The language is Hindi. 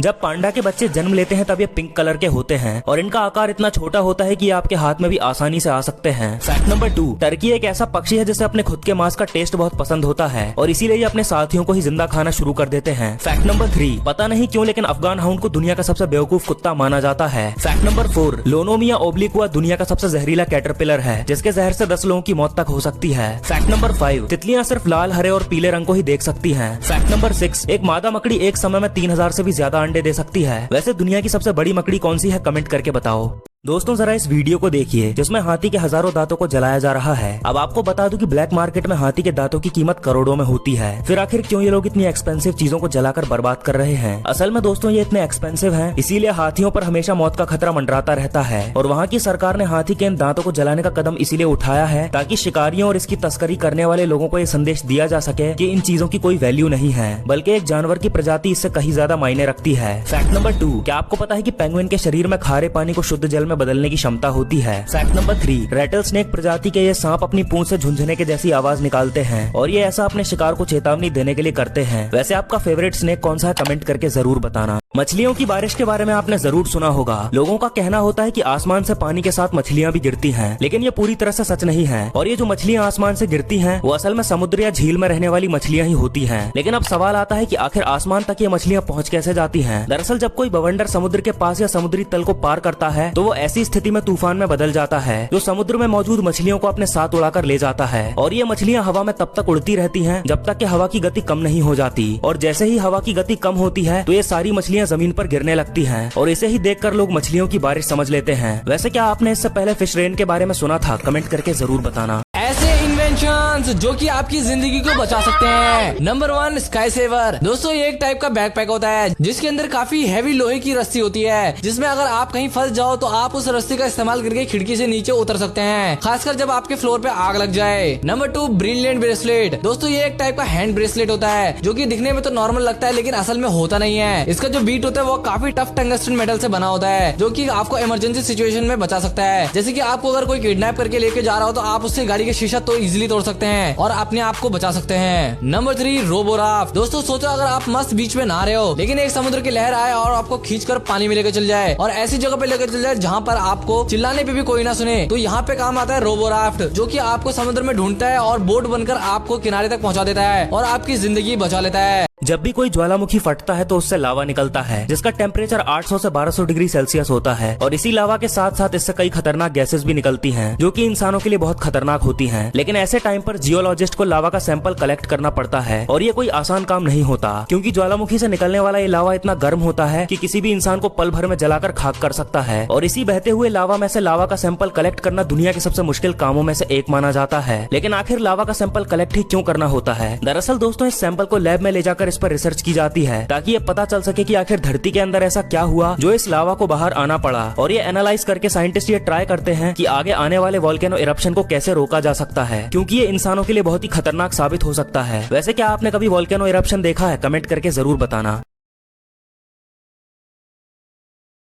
जब पांडा के बच्चे जन्म लेते हैं तब ये पिंक कलर के होते हैं और इनका आकार इतना छोटा होता है कि ये आपके हाथ में भी आसानी से आ सकते हैं। फैक्ट नंबर 2, टर्की एक ऐसा पक्षी है जिसे अपने खुद के मांस का टेस्ट बहुत पसंद होता है और इसीलिए ये अपने साथियों को ही जिंदा खाना शुरू कर देते हैं। फैक्ट नंबर 3, पता नहीं क्यों लेकिन अफगान हाउंड को दुनिया का सबसे बेवकूफ कुत्ता माना जाता है। फैक्ट नंबर 4, लोनोमिया ओब्लिकुआ दुनिया का सबसे जहरीला कैटरपिलर है जिसके जहर से 10 लोगों की मौत तक हो सकती है। फैक्ट नंबर 5, तितलियां सिर्फ लाल, हरे और पीले रंग को ही देख सकती हैं। फैक्ट नंबर 6, एक मादा मकड़ी एक समय में 3000 से भी ज्यादा अंडे दे सकती है। वैसे दुनिया की सबसे बड़ी मकड़ी कौन सी है, कमेंट करके बताओ। दोस्तों जरा इस वीडियो को देखिए जिसमें हाथी के हजारों दांतों को जलाया जा रहा है। अब आपको बता दूं कि ब्लैक मार्केट में हाथी के दांतों की कीमत करोड़ों में होती है। फिर आखिर क्यों ये लोग इतनी एक्सपेंसिव चीजों को जलाकर बर्बाद कर रहे हैं? असल में दोस्तों ये इतने एक्सपेंसिव हैं, इसीलिए हाथियों पर हमेशा मौत का खतरा मंडराता रहता है और वहाँ की सरकार ने हाथी के इन दांतों को जलाने का कदम इसीलिए उठाया है ताकि शिकारियों और इसकी तस्करी करने वाले लोगों को ये संदेश दिया जा सके कि इन चीजों की कोई वैल्यू नहीं है, बल्कि एक जानवर की प्रजाति इससे कहीं ज्यादा मायने रखती है। फैक्ट नंबर 2, क्या आपको पता है कि पेंगुइन के शरीर में खारे पानी को शुद्ध जल में बदलने की क्षमता होती है? फैक्ट नंबर 3, रेटल स्नेक प्रजाति के ये सांप अपनी पूंछ से झुनझुने के जैसी आवाज निकालते हैं और ये ऐसा अपने शिकार को चेतावनी देने के लिए करते हैं। वैसे आपका फेवरेट स्नेक कौन सा है, कमेंट करके जरूर बताना। मछलियों की बारिश के बारे में आपने जरूर सुना होगा। लोगों का कहना होता है कि आसमान से पानी के साथ मछलियां भी गिरती हैं, लेकिन ये पूरी तरह से सच नहीं है और ये जो मछलियां आसमान से गिरती हैं वो असल में समुद्र या झील में रहने वाली मछलियां ही होती हैं। लेकिन अब सवाल आता है कि आखिर आसमान तक ये मछलियां पहुंच कैसे जाती हैं? दरअसल जब कोई बवंडर समुद्र के पास या समुद्री तल को पार करता है तो वो ऐसी स्थिति में तूफान में बदल जाता है जो समुद्र में मौजूद मछलियों को अपने साथ उड़ाकर ले जाता है और ये मछलियां हवा में तब तक उड़ती रहती हैं जब तक कि हवा की गति कम नहीं हो जाती और जैसे ही हवा की गति कम होती है तो ये सारी मछलियां जमीन पर गिरने लगती हैं और इसे ही देखकर लोग मछलियों की बारिश समझ लेते हैं। वैसे क्या आपने इससे पहले फिश रेन के बारे में सुना था? कमेंट करके जरूर बताना। ऐसे इन्वेंशंस जो कि आपकी जिंदगी को बचा सकते हैं। Number 1, sky saver. दोस्तों ये एक टाइप का बैकपैक होता है जिसके अंदर काफी हैवी लोहे की रस्सी होती है, जिसमें अगर आप कहीं फंस जाओ तो आप उस रस्सी का इस्तेमाल करके खिड़की से नीचे उतर सकते हैं, खासकर जब आपके फ्लोर पे आग लग जाए। Number 2, brilliant bracelet. दोस्तों ये एक टाइप का हैंड ब्रेसलेट होता है जो कि दिखने में तो नॉर्मल लगता है लेकिन असल में होता नहीं है। इसका जो बीट होता है वो काफी टफ टंगस्टन मेटल से बना होता है जो कि आपको इमरजेंसी सिचुएशन में बचा सकता है। जैसे कि आपको अगर कोई किडनैप करके लेके जा रहा हो तो आप उससे गाड़ी का शीशा तो इजीली तोड़ सकते हैं और अपने आप को बचा सकते हैं। नंबर 3, रोबोराफ्ट। दोस्तों सोचो अगर आप मस्त बीच में नहा रहे हो लेकिन एक समुद्र की लहर आए और आपको खींचकर पानी में लेकर चल जाए और ऐसी जगह पे लेकर चल जाए जहाँ पर आपको चिल्लाने पे भी कोई ना सुने, तो यहाँ पे काम आता है रोबोराफ्ट जो कि आपको समुद्र में ढूंढता है और बोट बनकर आपको किनारे तक पहुँचा देता है और आपकी जिंदगी बचा लेता है। जब भी कोई ज्वालामुखी फटता है तो उससे लावा निकलता है जिसका टेम्परेचर 800 से 1200 डिग्री सेल्सियस होता है और इसी लावा के साथ साथ इससे कई खतरनाक गैसेस भी निकलती हैं जो कि इंसानों के लिए बहुत खतरनाक होती हैं। लेकिन ऐसे टाइम पर जियोलॉजिस्ट को लावा का सैंपल कलेक्ट करना पड़ता है और ये कोई आसान काम नहीं होता क्योंकि ज्वालामुखी से निकलने वाला ये लावा इतना गर्म होता है कि किसी भी इंसान को पल भर में जलाकर खाक कर सकता है और इसी बहते हुए लावा में से लावा का सैंपल कलेक्ट करना दुनिया के सबसे मुश्किल कामों में से एक माना जाता है। लेकिन आखिर लावा का सैंपल कलेक्ट ही क्यों करना होता है? दरअसल दोस्तों इस सैंपल को लैब में ले जाकर इस पर रिसर्च की जाती है ताकि ये पता चल सके कि आखिर धरती के अंदर ऐसा क्या हुआ जो इस लावा को बाहर आना पड़ा और ये एनालाइज करके साइंटिस्ट ये ट्राई करते हैं कि आगे आने वाले वोल्केनो इरप्शन को कैसे रोका जा सकता है क्योंकि ये इंसानों के लिए बहुत ही खतरनाक साबित हो सकता है। वैसे क्या आपने कभी वोल्केनो इरप्शन देखा है? कमेंट करके जरूर बताना।